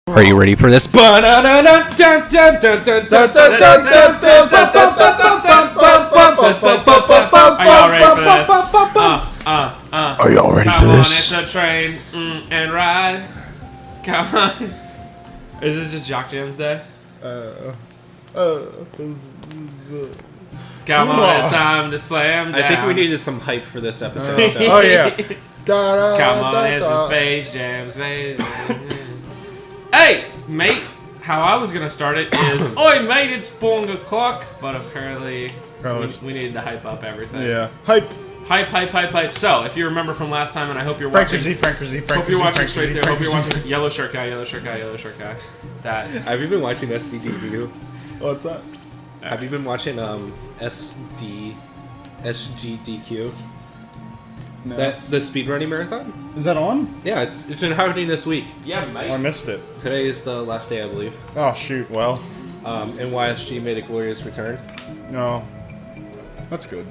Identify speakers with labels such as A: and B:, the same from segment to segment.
A: Are you ready for this?
B: Are y'all ready for this?
A: Are y'all ready for
B: Come on,
A: this?
B: it's a train and ride. Come on. Is this just Jock Jams Day? Come on, it's time to slam down.
A: I think we needed some hype for this episode. So.
C: Oh yeah.
B: Come on, it's a Space Jam, Space Jam. Hey, mate. How I was gonna start it is, oi, mate, it's 4 o'clock. But apparently, we needed to hype up everything.
C: Yeah. Hype.
B: Hype. So, if you remember from last time, and I hope you're watching... Hope you're watching straight through. Hope you're watching Yellow Shirt Guy. That.
A: Have you been watching SDDQ?
C: What's that?
A: Have you been watching SGDQ? Is that the speedrunning marathon?
C: Is that on?
A: Yeah, it's been happening this week.
B: Yeah, mate.
C: I missed it.
A: Today is the last day, I believe.
C: Oh shoot. Well.
A: NYSG made a glorious return.
C: No. That's good.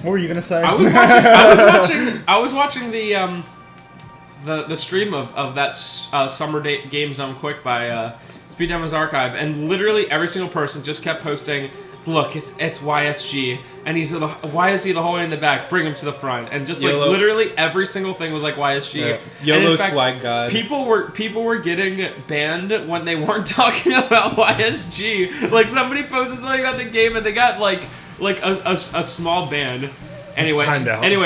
C: What were you gonna say?
B: I was watching the stream of that Summer Game Zone Quick by Speed Demo's Archive, and literally every single person just kept posting, "Look, it's YSG, and why is he the whole way in the back? Bring him to the front." And just like
A: YOLO.
B: Literally every single thing was like YSG.
C: Yeah.
A: YOLO
B: in fact,
A: swag god.
B: People were getting banned when they weren't talking about YSG. Like somebody posted something about the game and they got like a small ban. Anyway,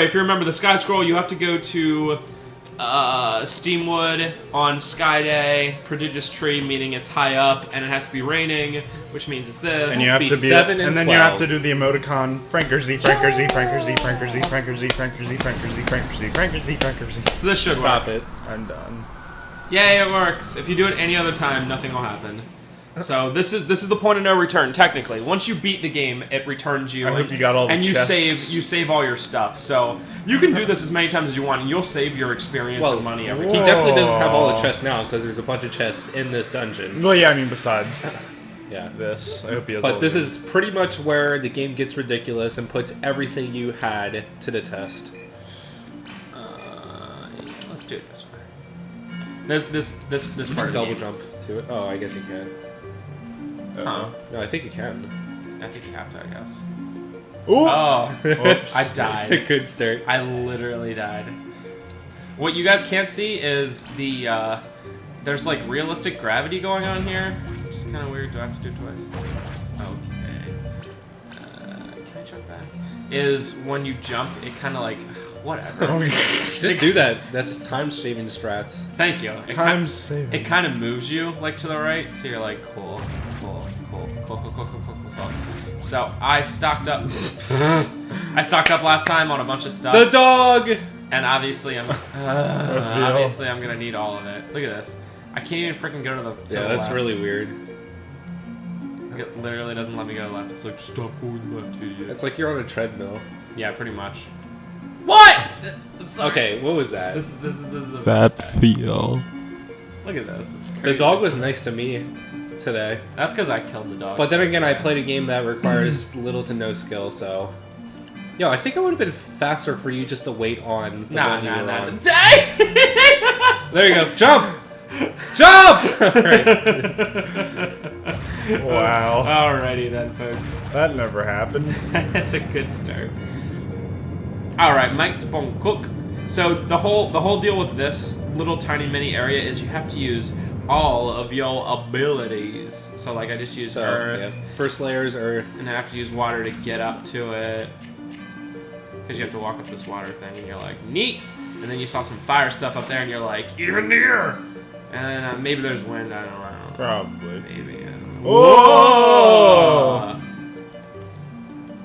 B: if you remember the Sky Scroll, you have to go to Steamwood on Sky Day, Prodigious Tree, meaning it's high up, and it has to be raining, which means it's this.
C: And you have
A: be
C: to be
A: 7
C: and then
A: 12.
C: you have to do the emoticon Frankerzy.
B: So this should
A: Stop
B: work.
A: it.
C: I'm done.
B: Yay, it works. If you do it any other time, nothing will happen. So this is the point of no return. Technically, once you beat the game, it returns you.
C: I hope you got all the
B: and you
C: chests.
B: save all your stuff. So you can do this as many times as you want, and you'll save your experience and money every
A: He
B: time.
A: definitely doesn't have all the chests now because there's a bunch of chests in this dungeon.
C: Well, yeah. I mean, besides
A: Yeah.
C: this, I hope he has all
A: But this
C: of
A: is pretty much where the game gets ridiculous and puts everything you had to the test.
B: Let's do it this way. This part of the
A: Double
B: game.
A: jump to it. Oh, I guess you can.
B: Huh.
A: No, I think you can.
B: I think you have to, I guess.
C: Ooh.
B: Oh,
C: Whoops.
B: I died.
A: Good start.
B: I literally died. What you guys can't see is the, there's like realistic gravity going on here, which is kind of weird. Do I have to do it twice? Okay. Can I jump back? Is when you jump, it kind of like, whatever.
A: Just do that. That's time saving strats.
B: Thank you.
C: Time saving.
B: It kind of moves you like to the right, so you're like, cool. So I stocked up. I stocked up last time on a bunch of stuff.
A: The dog.
B: And obviously I'm gonna need all of it. Look at this. I can't even freaking go to the
A: Yeah, that's
B: left.
A: really weird.
B: It literally doesn't let me go left. It's like, stop going left, idiot.
A: It's like you're on a treadmill.
B: Yeah, pretty much. What? I'm sorry.
A: Okay, what was that?
B: This is a
C: That feel.
B: Look at this. It's crazy.
A: The dog was nice to me today.
B: That's because I killed the dog.
A: But then again, I played a game that requires little to no skill, so... Yo, I think it would have been faster for you just to wait on the one you were on. There you go. Jump! Jump! Alright.
C: Wow.
B: Alrighty then, folks.
C: That never happened.
B: That's a good start. Alright, Mike Bone Cook. So the whole deal with this little tiny mini area is you have to use all of your abilities. So like I just used Earth.
A: Yeah. First layer is Earth.
B: And I have to use water to get up to it. Because you have to walk up this water thing and you're like, neat! And then you saw some fire stuff up there and you're like, even near! And then maybe there's wind, I don't know.
C: Probably.
B: Maybe, I don't know.
C: Whoa!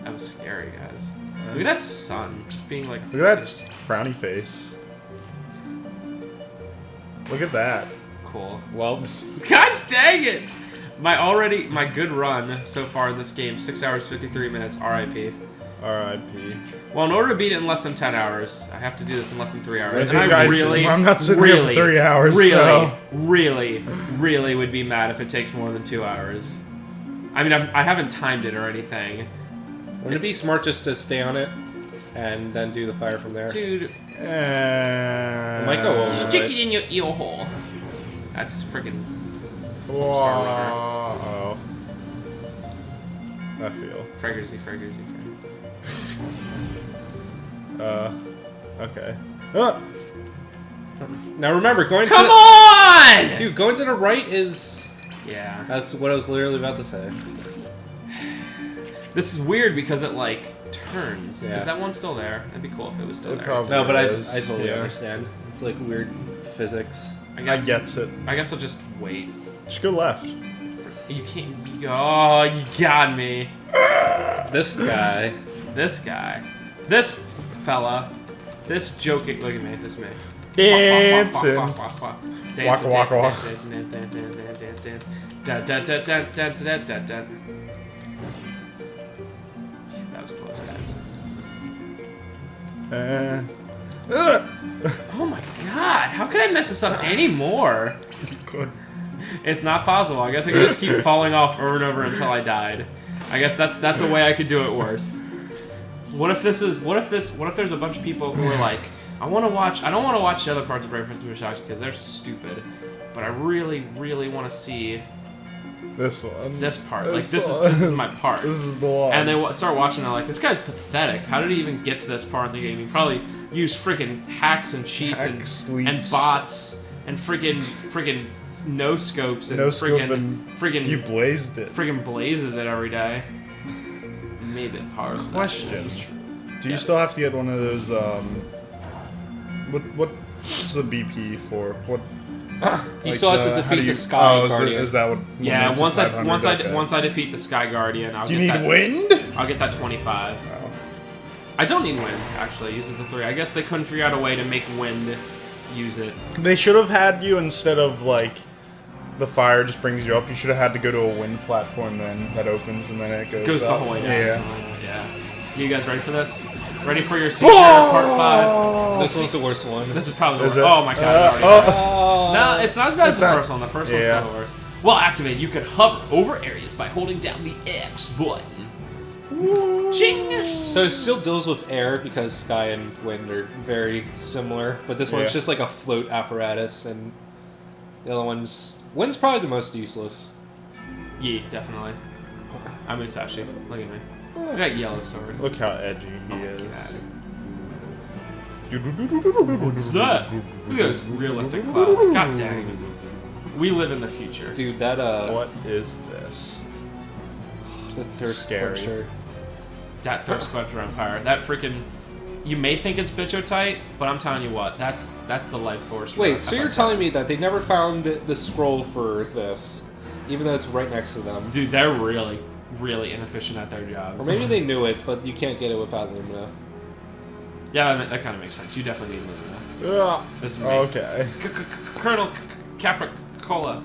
B: That was scary, guys. Look at that sun, just being like...
C: Look at that frowny face. Look at that.
B: Cool.
A: Well,
B: Gosh dang it! My good run so far in this game, 6 hours, 53 minutes, RIP.
C: R.I.P.
B: Well, in order to beat it in less than 10 hours, I have to do this in less than 3 hours.
C: I'm not sitting here for 3 hours,
B: really would be mad if it takes more than 2 hours. I mean, I haven't timed it or anything.
A: wouldn't it be smart just to stay on it and then do the fire from there?
B: Dude,
A: It might go over.
B: stick it in your ear hole. That's freaking.
C: Whoa. I feel.
B: Fraggersy.
C: Okay. Ah!
A: Now remember, going
B: Come
A: to
B: on!
A: dude, going to the right is.
B: Yeah.
A: That's what I was literally about to say.
B: This is weird because it like turns.
A: Yeah.
B: Is that one still there? That'd be cool if it was still
C: It
B: there.
C: probably
A: No, but I
C: is,
A: totally
C: yeah.
A: understand. It's like weird physics.
B: I
C: I gets it.
B: I guess I'll just wait.
C: Just go left.
B: You can't. Oh, you got me.
A: This guy.
B: This guy. This fella. This joking. Look at me. This man.
C: Dancing.
B: Dance.
C: Walk.
B: Dance. Da. That was close, guys. Oh my god! How could I mess this up anymore?
C: Good.
B: It's not possible. I guess I could just keep falling off over and over until I died. I guess that's a way I could do it worse. What if there's a bunch of people who are like, I don't want to watch the other parts of Brave Prince of Musashi because they're stupid, but I really, really want to see
C: This one.
B: this part. Like this is my part.
C: This is the one.
B: And they start watching and they're like, this guy's pathetic. How did he even get to this part of the game? He probably used freaking hacks and cheats and bots and friggin' no scopes and
C: No scope and
B: friggin'
C: you blazed it.
B: friggin' blazes it every day. Maybe part of
C: Question.
B: that.
C: Do you
B: Yes.
C: still have to get one of those, what's the BP for? What?
A: You still have to
C: how do
A: defeat
C: you-
A: the Sky
C: oh,
A: Guardian.
C: Is that what?
B: Yeah,
C: makes it 500? Okay.
B: once I defeat the Sky Guardian, I'll
C: Do you
B: get
C: need
B: that.
C: wind?
B: I'll get that 25.
C: Oh.
B: I don't need wind actually. Use it the 3. I guess they couldn't figure out a way to make wind use it.
C: They should have had you instead of like the fire just brings you up. You should have had to go to a wind platform then that opens and then it goes
B: The
C: up.
B: whole way down.
C: Yeah.
B: Yeah. You guys ready for this? Ready for your signature part 5?
A: This one's the worst one.
B: This is probably the
C: Is
B: worst.
C: it?
B: Oh my god. I already
A: Oh.
B: No, it's not as bad as
C: It's
B: the
C: not-
B: first one. The first one's
C: yeah.
B: still the worst. While activated, you can hover over areas by holding down the X button. Ching!
A: So it still deals with air because sky and wind are very similar, but this one's
C: Yeah.
A: just like a float apparatus, and the other wind's probably the most useless.
B: Yeah, definitely. I'm Musashi. Look at me. I got yellow sword.
C: Look how edgy he
B: Oh my
C: is.
B: What's that? Look at those realistic clouds. God dang. We live in the future.
A: Dude, that
C: What is this?
A: the thirst
C: Scary.
A: quencher.
B: That Thirst Quencher Empire. That freaking. You may think it's bitchotite, but I'm telling you what, that's the life force. for
A: Wait,
B: that
A: so
B: stuff
A: you're
B: like
A: telling
B: that.
A: me that they never found the scroll for this, even though it's right next to them?
B: Dude, they're really, really inefficient at their jobs.
A: Or maybe they knew it, but you can't get it without Lumina.
B: Yeah, that kind of makes sense. You definitely need Lumina.
C: Ugh.
B: This is me.
C: Okay.
B: Colonel Capricola.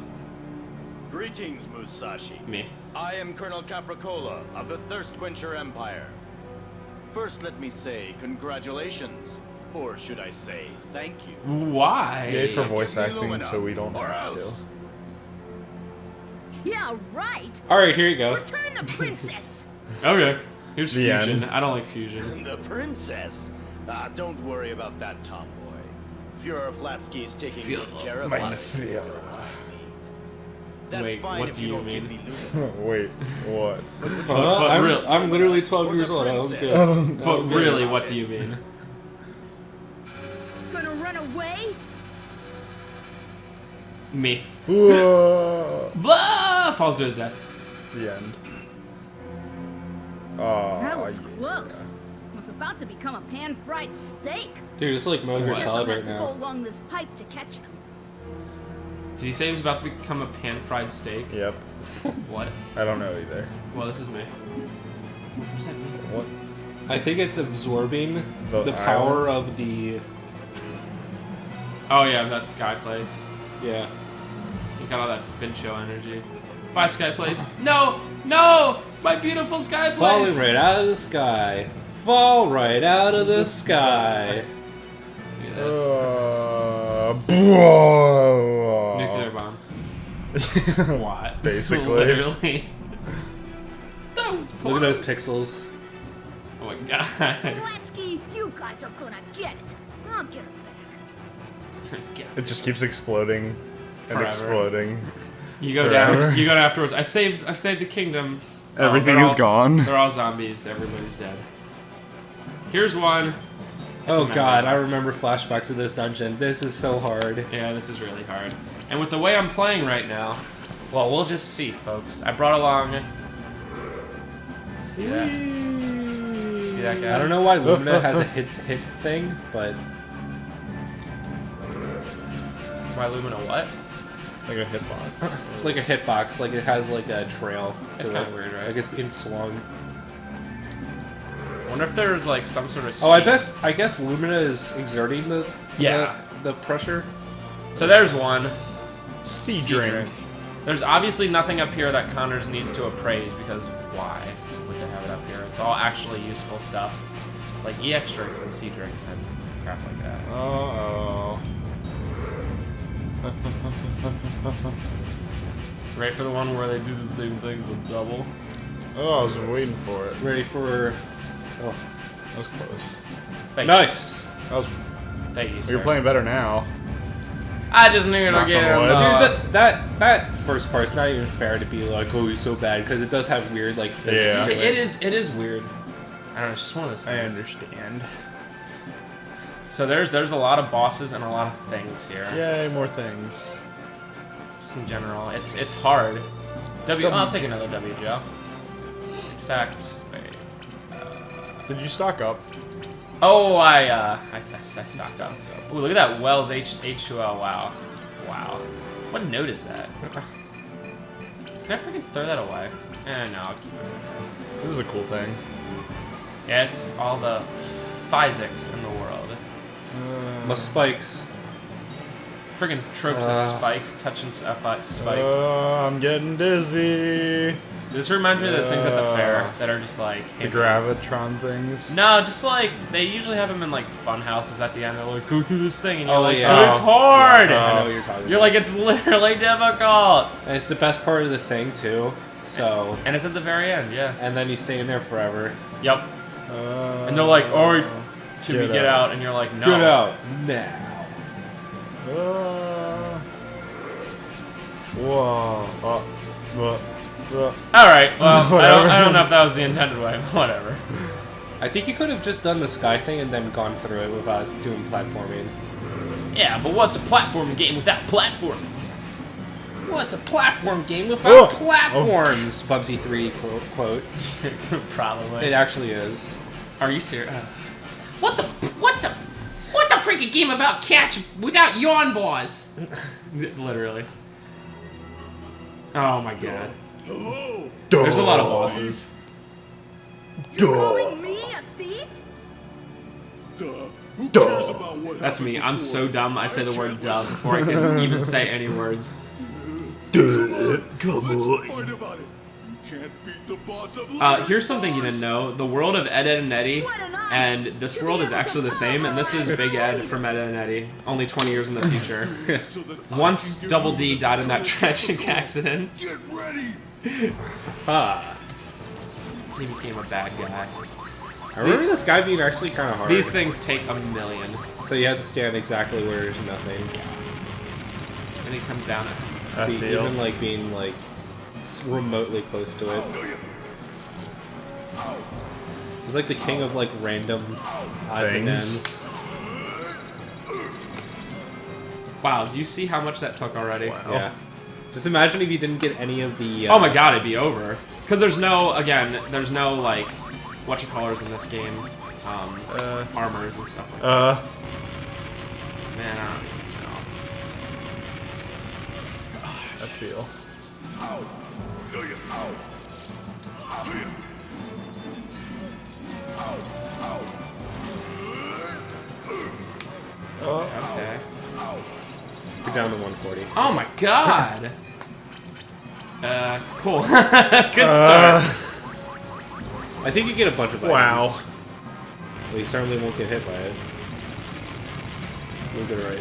D: Greetings, Musashi.
B: Me.
D: I am Colonel Capricola of the Thirst Quencher Empire. First, let me say congratulations. Or should I say, thank you.
B: Why?
C: Yay for voice
D: Give me
C: acting,
D: Lumina,
C: so we don't
D: or
C: have
D: else.
E: Yeah, right.
A: All right, here you go.
E: Return the princess.
B: Okay. Here's
C: The
B: fusion.
C: end.
B: I don't like fusion.
D: The princess? Don't worry about that tomboy. Führer Flatsky is taking good care of
C: Minus
D: us.
C: 3.
D: That's
B: Wait,
D: fine
B: what
D: if
B: do
D: you
B: you
D: don't give
B: mean?
D: me Lumina.
C: Wait, what?
B: but
A: I'm literally 12 years old. I don't
D: princess.
A: care.
B: But really, what do you mean?
E: Gonna run away?
B: Me.
C: Whoa.
B: Blah! Falls to his death.
C: The end. Oh,
E: That was
C: yeah.
E: close. Was about to become a pan-fried steak.
A: Dude, it's like Metal Gear
E: Guess I'll
A: Solid
E: have
A: right
E: to go
A: now.
E: along this pipe to catch them.
B: Did he say he was about to become a pan-fried steak?
C: Yep.
B: What?
C: I don't know either.
B: Well, this is me. What does that mean?
C: What?
A: I think it's absorbing
C: The
A: the power
C: island?
A: of the.
B: Oh yeah, that Sky Place.
A: Yeah.
B: You got all that Bincho energy. Bye, Sky Place. No! No! My beautiful Sky Place!
A: Falling right out of the sky. Fall right out of the sky.
B: Look at this.
C: Whoa.
B: Nuclear bomb. What?
C: Basically.
B: Literally. That was close.
A: Look at those pixels.
B: Oh my god.
E: Flatsky, you guys are gonna get it. I'll get her back.
B: Yeah.
C: It just keeps exploding.
B: Forever.
C: exploding.
B: You go down. You go down afterwards. I've saved the kingdom.
C: Everything
B: they're
C: is
B: all
C: gone.
B: They're all zombies. Everybody's dead. Here's one. It's
A: Oh
B: a memory
A: god, I
B: box.
A: remember flashbacks of this dungeon. This is so hard.
B: Yeah, this is really hard. And with the way I'm playing right now, well, we'll just see, folks. I brought along. See that? See that, guy?
A: I don't know why Lumina has a hit thing, but
B: Why Lumina what?
C: Like a hitbox.
A: like a hitbox, like it has like a trail.
B: It's
A: to
B: kind
A: it.
B: of weird, right?
A: Like it's being swung.
B: I wonder if there's like some sort of.
A: Oh, I
B: speed.
A: guess Lumina is exerting the pressure.
B: So there's one.
C: Sea
B: Sea
C: drink.
B: drink. There's obviously nothing up here that Connors needs to appraise because why would they have it up here? It's all actually useful stuff, like EX drinks and sea drinks and crap like that.
C: Uh-oh.
B: Ready for the one where they do the same thing with double?
C: Oh, I was waiting for it.
A: Ready for? Oh,
C: That was close.
B: Thank
A: nice.
C: That was.
B: You. Thank you,
C: You're
B: sir.
C: playing better now.
B: I just knew
C: Knock
B: to get
C: on
B: him.
C: wood.
A: Dude, that first part's not even fair to be like, oh, he's so bad, because it does have weird like physics
C: Yeah.
A: to
B: It is weird. I don't know, it's just one of those
C: I
B: things.
C: understand.
B: So there's a lot of bosses and a lot of things here.
C: Yay, more things.
B: Just in general, it's hard. I'll take another W, Joe. In fact, wait.
C: Did you stock up?
B: Oh, I stocked up. Ooh, look at that Wells H2O. Wow. Wow. What note is that? Can I freaking throw that away? No, I'll keep it.
C: This is a cool thing.
B: Yeah, it's all the physics in the world.
A: My spikes.
B: Friggin' tropes of spikes, touching spikes.
C: I'm getting dizzy.
B: This reminds me of those things at the fair that are just like...
C: The Gravitron things.
B: No, just like, they usually have them in like fun houses at the end. They're like, go through this thing, and you're
A: Oh,
B: like,
A: yeah.
B: oh, it's hard!
A: I know what you're talking
B: You're
A: about.
B: like, it's literally difficult!
A: And it's the best part of the thing too. So.
B: And it's at the very end, yeah.
A: And then you stay in there forever.
B: Yep. And they're like, alright, Timmy, get out. And you're like, no.
A: Get out now.
C: Whoa.
B: Alright, well,
C: Whatever.
B: I don't know if that was the intended way, but whatever.
A: I think you could have just done the sky thing and then gone through it without doing platforming.
B: Yeah, but what's a platform game without platforming?
A: What's a platform game without
C: Oh.
A: platforms? Bubsy 3 quote.
B: Probably.
A: It actually is.
B: Are you serious? What's a freaking game about catch without yawn bars? Literally. Oh my god.
D: Hello!
B: There's a lot of bosses.
E: Calling me a thief?
D: Who cares about what
B: That's me.
D: happened
B: I'm so
D: before?
B: dumb. I say the word dumb before I can even say any words.
C: Come
D: Let's fight about it. You can't beat the boss of
B: Here's something you didn't know. The world of Ed, Ed, and Eddie, and this world is actually the same, and this is Big Ed from Ed, Ed, and Eddie, only 20 years in the future.
D: So that I
B: Once
D: can give
B: Double
D: you
B: D
D: the
B: died in that
D: best
B: tragic accident,
D: Get ready!
A: Ah.
B: he became a bad guy.
A: I remember this guy being actually kind of hard.
B: These things take a million.
A: So you have to stand exactly where there's nothing.
B: And he comes down at
C: I
A: See,
C: feel.
A: even like being like remotely close to it. He's like the king of like random odds and
C: Things.
A: ends.
B: Wow, do you see how much that took already?
C: Wow.
A: Yeah. Just imagine if you didn't get any of the.
B: Oh my god, it'd be over. Because there's no, again, there's no, like, whatchamacallers in this game. Armors and stuff like that. Man, I don't even know.
C: I feel.
B: Okay.
A: You're down to 140.
B: Oh my god! Cool. Good start.
A: I think you get a bunch of
C: Wow.
A: items. Well, you certainly won't get hit by it. Move to the right.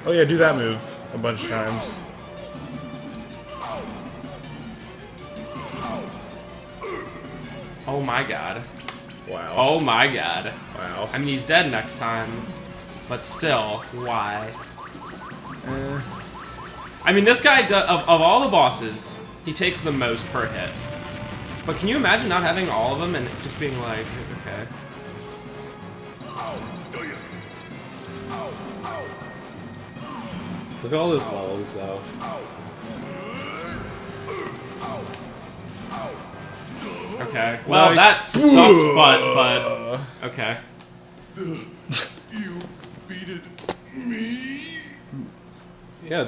C: Oh yeah, do that move a bunch of times.
B: Oh my god.
C: Wow.
B: Oh my god.
C: Wow.
B: I mean, he's dead next time. But still, why? I mean, this guy, of all the bosses, he takes the most per hit. But can you imagine not having all of them and just being like, okay.
A: Look at all those levels, though.
B: Okay. Well,
A: Nice.
B: that sucked, but okay.
F: You beated me?
A: Yeah,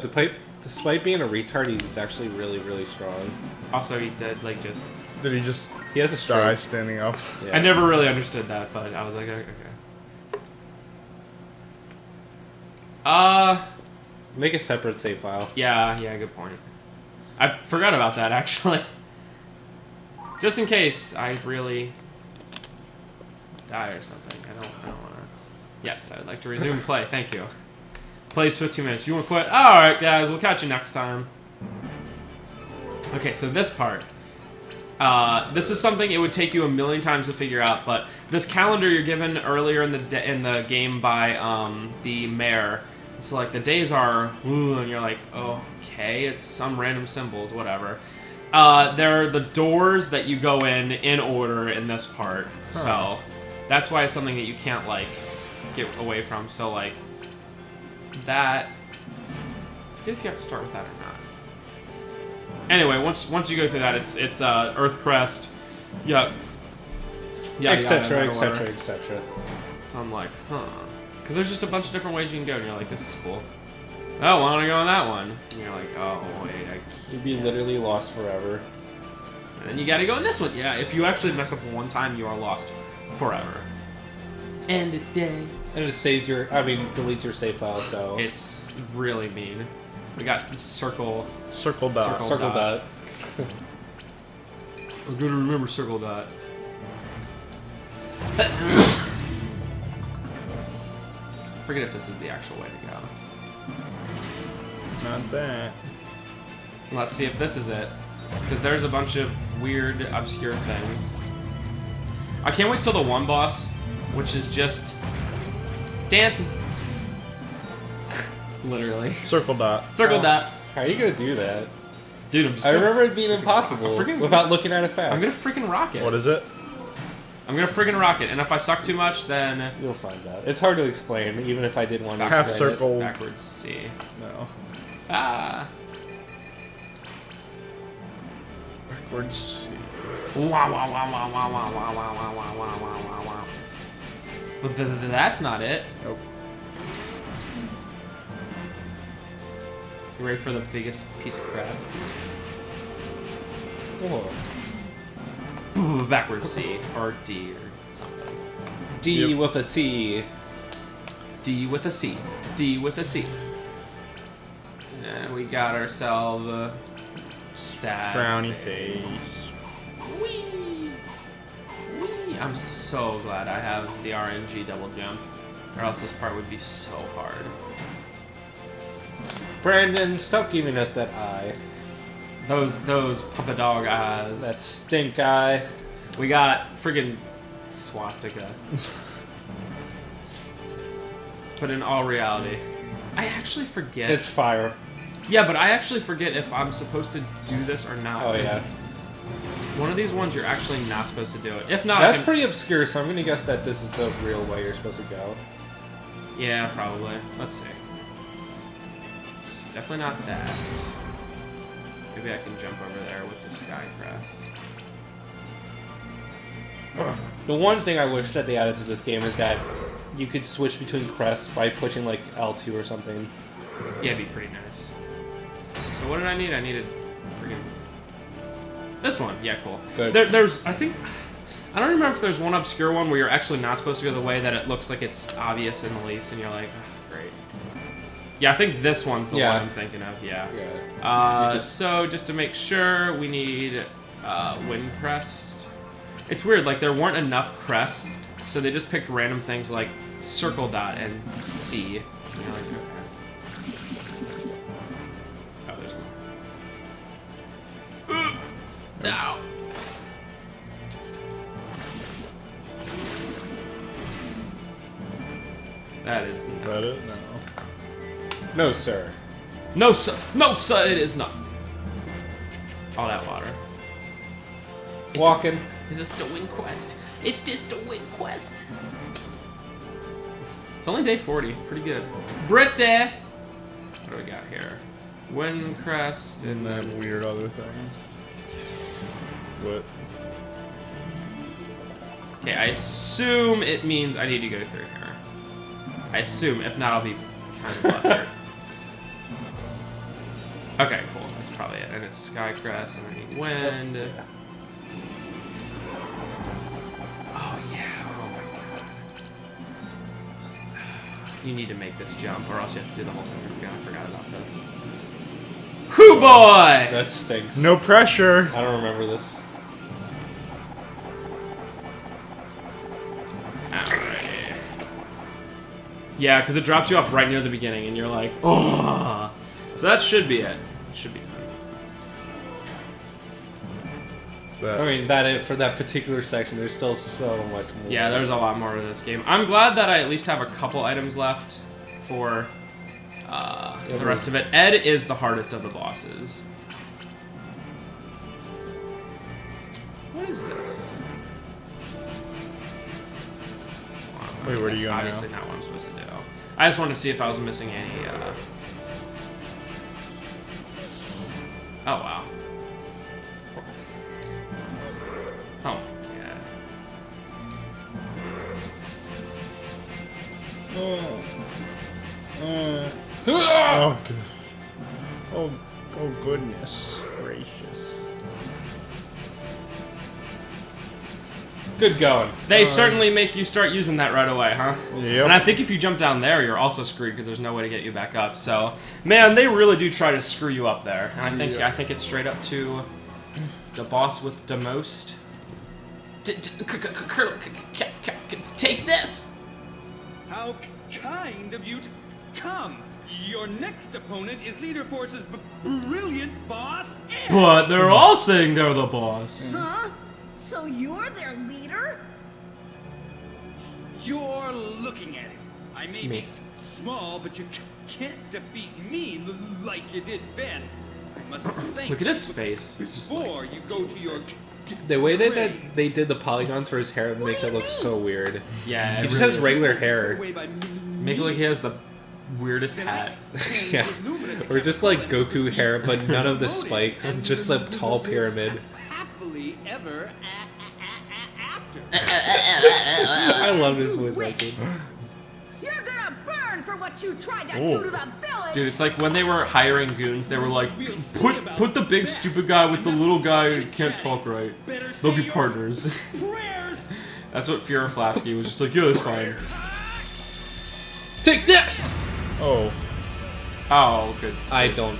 A: despite being a retard, he's actually really, really strong.
B: Also, he did like just.
C: Did he just
A: He has a
C: die
A: strike.
C: standing up?
A: Yeah.
B: I never really understood that, but I was like, okay.
A: Make a separate save file.
B: Yeah, good point. I forgot about that actually. Just in case I really die or something. I don't want to. Yes, I'd like to resume play. Thank you. Plays 15 minutes. You want to quit? All right, guys. We'll catch you next time. Okay, so this part. This is something it would take you a million times to figure out, but this calendar you're given earlier in the game by the mayor. It's like the days are, ooh, and you're like, oh, okay, it's some random symbols, whatever. There are the doors that you go in order in this part, so that's why it's something that you can't like get away from. So like that. I forget if you have to start with that or not. Anyway, once you go through that, it's Earth Crest, yeah,
A: Etc. Etc. Etc.
B: So I'm like, huh. Because there's just a bunch of different ways you can go, and you're like, this is cool. Oh, why don't I go on that one? And you're like, oh, wait, I can't.
A: You'd be literally lost forever.
B: And then you gotta go in this one. Yeah, if you actually mess up one time, you are lost forever. End of day.
A: And it saves deletes your save file, so...
B: It's really mean. We got circle
C: Circle
B: Circle.
C: dot.
A: Circle dot.
B: I'm gonna remember circle dot. Forget if this is the actual way to go.
C: Not that.
B: Let's see if this is it. Because there's a bunch of weird, obscure things. I can't wait till the one boss, which is just dancing. Literally.
C: Circle dot.
B: Circle dot.
A: How are you gonna do that?
B: Dude, I'm just
A: I
B: gonna,
A: remember it being impossible without looking at a fact.
B: I'm gonna freaking rock it.
C: What is it?
B: I'm gonna friggin' rock it, and if I suck too much, then
A: You'll find out. It's hard to explain, even if I did want to
C: Half
A: explain it.
C: circle.
B: backwards C.
C: No.
B: Ah.
C: Backwards.
B: Wow, wow, wow, wow, wow, wow, wow, wow, wow, wow, wow, wow, wow. But that's not it.
C: Nope.
B: You ready for the biggest piece of crap?
A: Whoa.
B: Backwards C, or D, or something.
A: D
C: Yep.
A: with a C.
B: D with a C. D with a C. And we got ourselves a sad
C: Frowny face.
B: Whee! Whee! I'm so glad I have the RNG double jump, or else this part would be so hard.
A: Brandon, stop giving us that eye.
B: Those Papa Dog eyes.
A: That stink eye.
B: We got friggin' swastika. But in all reality, I actually forget.
A: It's fire.
B: Yeah, but I actually forget if I'm supposed to do this or not.
A: Oh, yeah.
B: One of these ones you're actually not supposed to do it. If not,
A: That's pretty obscure, so I'm gonna guess that this is the real way you're supposed to go.
B: Yeah, probably. Let's see. It's definitely not that. Maybe I can jump over there with the sky crest.
A: The one thing I wish that they added to this game is that you could switch between crests by pushing like L2 or something.
B: Yeah, it'd be pretty nice. So what did I need? I needed friggin' this one. Yeah, cool.
A: Good.
B: There's, I think, I don't remember if there's one obscure one where you're actually not supposed to go the way that it looks like it's obvious in the least, and you're like, oh, great. Yeah, I think this one's the
A: Yeah.
B: one I'm thinking of. Yeah.
A: Yeah.
B: So just to make sure, we need wind crest. It's weird, like there weren't enough crests, so they just picked random things like circle dot and C. And you're like, okay. Oh, there's one. Now. That is
C: Is
B: not.
C: that it? No.
A: No, sir.
B: No, sir. No, sir, it is not. All that water. Is
A: Walking.
B: Is this the win quest? Is this the win quest? It's only day 40. Pretty good. Britte! What do we got here? Wind crest
C: And then weird other things. What?
B: Okay, I assume it means I need to go through here. I assume. If not, I'll be kind of butthurt. Okay, cool. That's probably it. And it's sky crest, and I need wind. Oh, yeah. Oh, my god. You need to make this jump, or else you have to do the whole thing again. I forgot about this. Whoo boy!
A: That stinks.
C: No pressure.
A: I don't remember this.
B: Alright. Yeah, because it drops you off right near the beginning, and you're like, oh. So that should be it. Should be done.
C: Is that
A: I mean, for that particular section, there's still so much more.
B: Yeah, there's a lot more to this game. I'm glad that I at least have a couple items left for the rest of it. Ed is the hardest of the bosses. What is this?
C: Wait, where do
B: That's
C: you go now?
B: obviously not what I'm supposed to do. I just wanted to see if I was missing any. Oh wow. Oh yeah.
C: Oh, good. Oh goodness gracious.
A: Good going.
B: They certainly make you start using that right away, huh?
C: Yep.
B: And I think if you jump down there, you're also screwed because there's no way to get you back up. So, man, they really do try to screw you up there. And I think it's straight up to the boss with the most. Take this.
G: How kind of you to come. Your next opponent is Leader Force's brilliant boss, Ed.
B: But they're all saying they're the boss.
E: Huh? So you're their leader?
G: You're looking at him. I may
B: Me.
G: be small, but you can't defeat me like you did Ben. I must thank
B: Look at his
G: you
B: face. It's just
G: before
B: like,
G: you go to your
A: The way that
G: grave.
A: they did the polygons for his hair makes it look so weird.
B: yeah,
A: He
B: it
A: just
B: really
A: has
B: is.
A: regular hair.
G: Away by
B: Make it like he has the weirdest hat.
A: Yeah. Or just like Goku hair, but none of the spikes. Just a tall pyramid.
G: happily ever after.
A: I love his voice acting.
E: You're gonna burn for what you tried to do to the village!
B: Dude, it's like when they were hiring goons, they were like, put the big stupid guy with the little guy who can't talk right. They'll be partners.
G: Prayers.
B: That's what Fuhrer Flasky was just like, yeah, that's fine.
A: Take this!
C: Oh.
B: Oh, good.
A: I don't.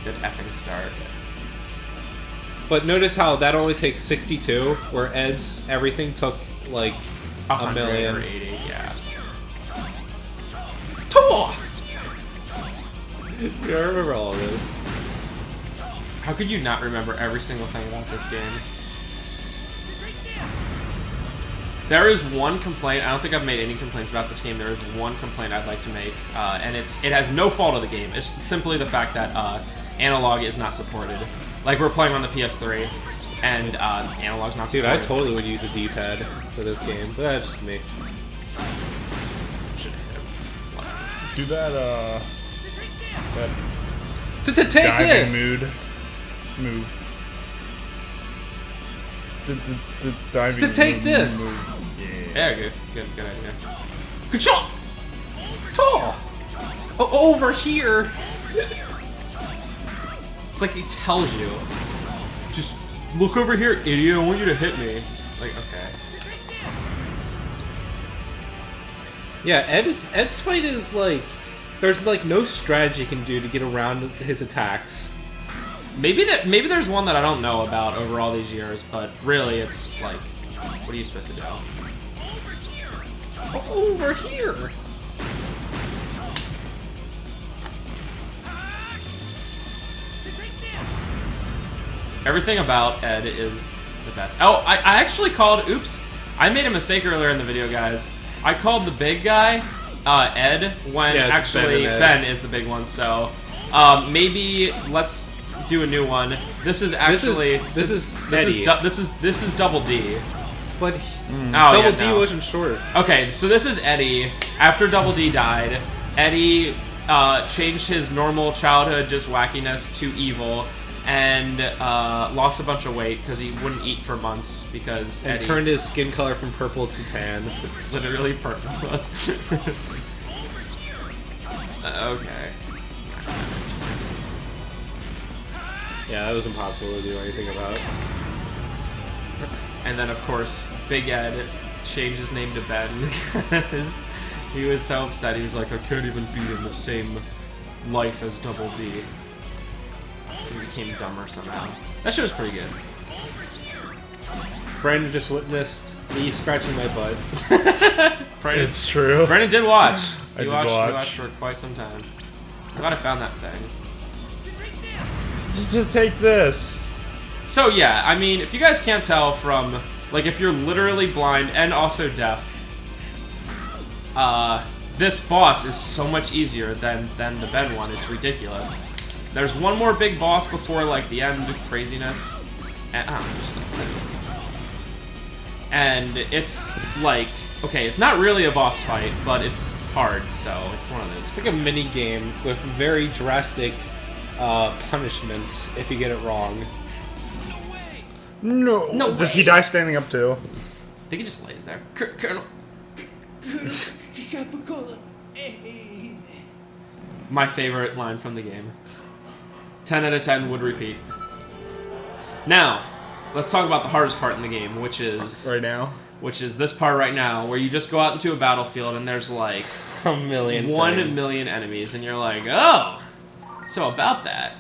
B: Good effing start.
A: But notice how that only takes 62, where Ed's everything took like a
B: 100
A: million.
B: or 80, yeah.
A: Tor! Yeah, I remember all of this.
B: How could you not remember every single thing about this game? There is one complaint. I don't think I've made any complaints about this game. There is one complaint I'd like to make, and it has no fault of the game. It's simply the fact that analog is not supported. Like, we're playing on the PS3, and analog's not
A: Dude,
B: supported.
A: I totally would use a D-pad for this game, but that's just me.
B: Should hit him.
C: Do that
A: Take
C: diving
A: this!
C: move. The diving
A: take
C: move.
A: this.
B: Yeah, good idea.
A: Good shot! Tor! Over here!
B: It's like he tells you, just look over here, idiot, I want you to hit me. Like, okay.
A: Yeah, Ed's fight is like... There's like no strategy you can do to get around his attacks.
B: Maybe there's one that I don't know about over all these years, but really it's like, what are you supposed to do?
A: Over here!
B: Everything about Ed is the best. Oh, I actually called, oops, I made a mistake earlier in the video, guys. I called the big guy Ed when
A: Yeah, it's
B: actually
A: Ben and Ed.
B: Ben is the big one. So maybe let's do a new one. This is actually
A: this is Eddie.
B: This is Double D.
A: But
B: Double
A: D wasn't short.
B: Okay, so this is Eddie. After Double D died, Eddie changed his normal childhood just wackiness to evil, and lost a bunch of weight because he wouldn't eat for months because
A: And
B: Eddie
A: turned his skin color from purple to tan.
B: literally purple. Okay.
A: Yeah, that was impossible to do anything about.
B: And then, of course, Big Ed changed his name to Ben because he was so upset. He was like, I can't even be in the same life as Double D. He became dumber somehow. That shit was pretty good.
A: Brandon just witnessed me scratching my butt.
B: Brandon,
C: It's true.
B: Brandon did watch.
C: I
B: He
C: did
B: watched
C: watch.
B: for quite some time. I'm glad I found that thing.
C: To take this.
B: So yeah, I mean, if you guys can't tell from, like, if you're literally blind and also deaf, this boss is so much easier than the Ben one. It's ridiculous. There's one more big boss before, like, the end craziness. And, I don't know, just like that. And it's, like, okay, it's not really a boss fight, but it's hard, so it's one of those.
A: It's like a mini game with very drastic punishments if you get it wrong.
C: No.
B: No
C: Does
B: way.
C: he die standing up too?
B: I think he just lays there. Colonel. My favorite line from the game. 10 out of 10 would repeat. Now, let's talk about the hardest part in the game, which is
C: Right now.
B: this part right now, where you just go out into a battlefield and there's like
A: A million
B: 1
A: things.
B: million enemies, and you're like, oh, so about that.